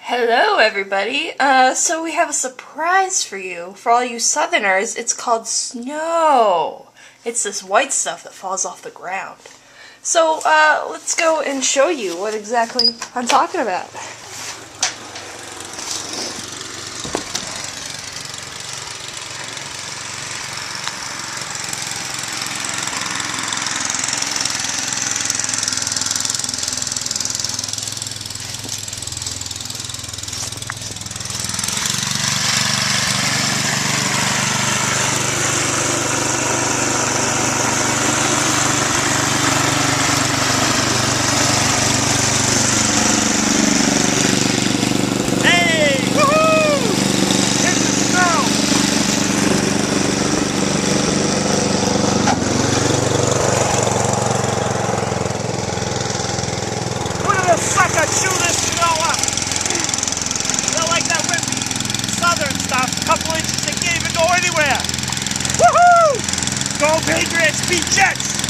Hello, everybody. So we have a surprise for you. For all you Southerners, it's called snow. It's this white stuff that falls off the ground. So, let's go and show you what exactly I'm talking about. Sucker, chew this snow up! Not like that windy southern stuff. A couple inches, it can't even go anywhere. Woohoo! Go Patriots, beat Jets!